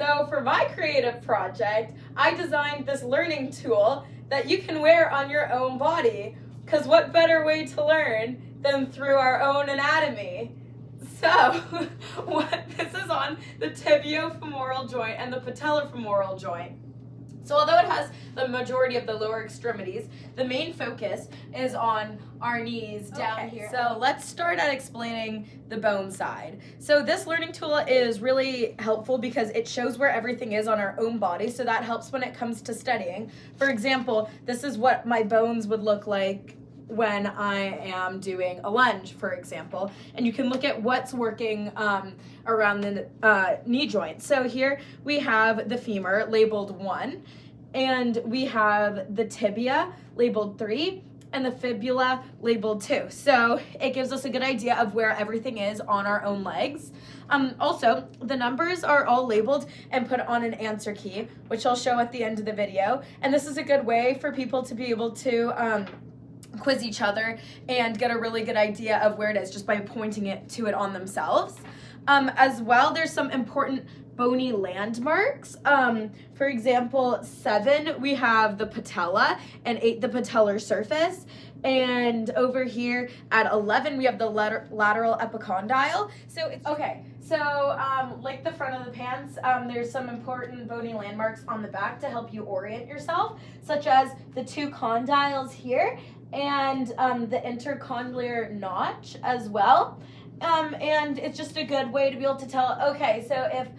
So for my creative project, I designed this learning tool that you can wear on your own body. Because what better way to learn than through our own anatomy? So this is on the tibiofemoral joint and the patellofemoral joint. So although it has the majority of the lower extremities, the main focus is on our knees down here. So let's start at explaining the bone side. So this learning tool is really helpful because it shows where everything is on our own body, so that helps when it comes to studying. For example, this is what my bones would look like when I am doing a lunge, for example, and you can look at what's working around the knee joint. So here we have the femur labeled 1, and we have the tibia labeled 3, and the fibula labeled 2. So it gives us a good idea of where everything is on our own legs. Also, the numbers are all labeled and put on an answer key, which I'll show at the end of the video. And this is a good way for people to be able to quiz each other and get a really good idea of where it is just by pointing it to it on themselves. As well, there's some important bony landmarks. For example, 7, we have the patella, and 8, the patellar surface. And over here at 11, we have the lateral epicondyle. So it's okay. So like the front of the pants, there's some important bony landmarks on the back to help you orient yourself, such as the 2 condyles here and the intercondylar notch as well. And it's just a good way to be able to tell, okay, so if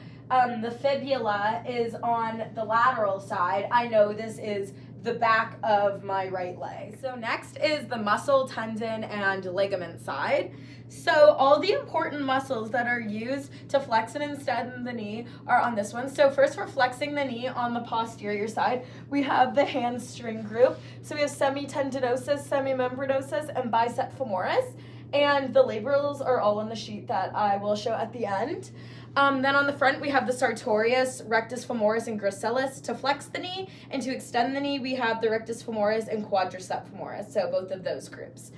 the fibula is on the lateral side, I know this is the back of my right leg. So next is the muscle, tendon, and ligament side. So all the important muscles that are used to flex and extend the knee are on this one. So first, for flexing the knee on the posterior side, we have the hamstring group. So we have semitendinosus, semimembranosus, and bicep femoris. And the labels are all on the sheet that I will show at the end. Then on the front, we have the sartorius, rectus femoris, and gracilis to flex the knee. And to extend the knee, we have the rectus femoris and quadricep femoris, so both of those groups.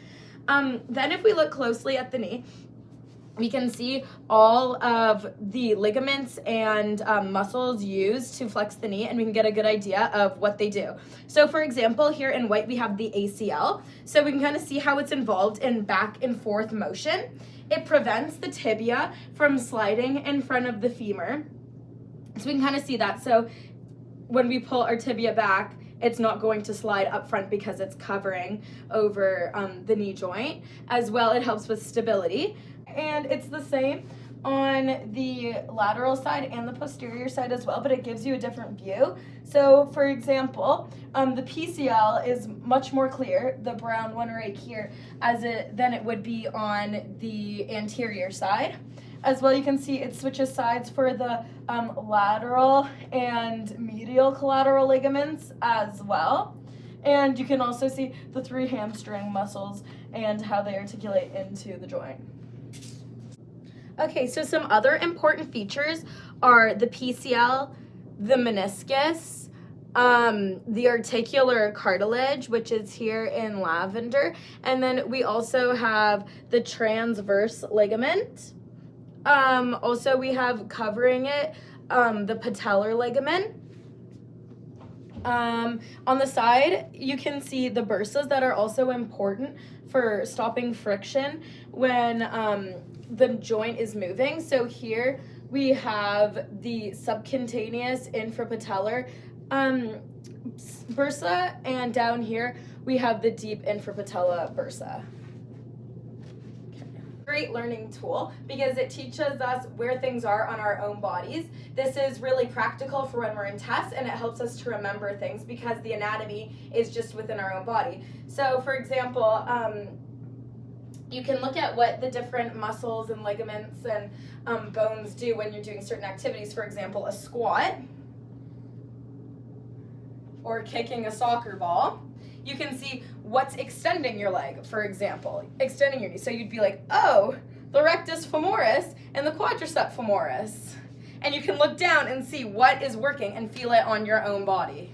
Then if we look closely at the knee, we can see all of the ligaments and muscles used to flex the knee, and we can get a good idea of what they do. So for example, here in white, we have the ACL. So we can kind of see how it's involved in back and forth motion. It prevents the tibia from sliding in front of the femur. So we can kind of see that. So when we pull our tibia back, it's not going to slide up front because it's covering over the knee joint. As well, it helps with stability. And it's the same on the lateral side and the posterior side as well, but it gives you a different view. So for example, the PCL is much more clear, the brown one right here, than it would be on the anterior side. As well, you can see it switches sides for the lateral and medial collateral ligaments as well. And you can also see the 3 hamstring muscles and how they articulate into the joint. Okay, so some other important features are the PCL, the meniscus, the articular cartilage, which is here in lavender, and then we also have the transverse ligament. Also, we have covering it, the patellar ligament. On the side, you can see the bursas that are also important for stopping friction when the joint is moving. So here we have the subcutaneous infrapatellar bursa, and down here we have the deep infrapatellar bursa. Great learning tool because it teaches us where things are on our own bodies. This is really practical for when we're in tests, and it helps us to remember things because the anatomy is just within our own body. So for example, you can look at what the different muscles and ligaments and bones do when you're doing certain activities. For example, a squat or kicking a soccer ball. You can see what's extending your leg, for example, extending your knee. So you'd be like, oh, the rectus femoris and the quadricep femoris. And you can look down and see what is working and feel it on your own body.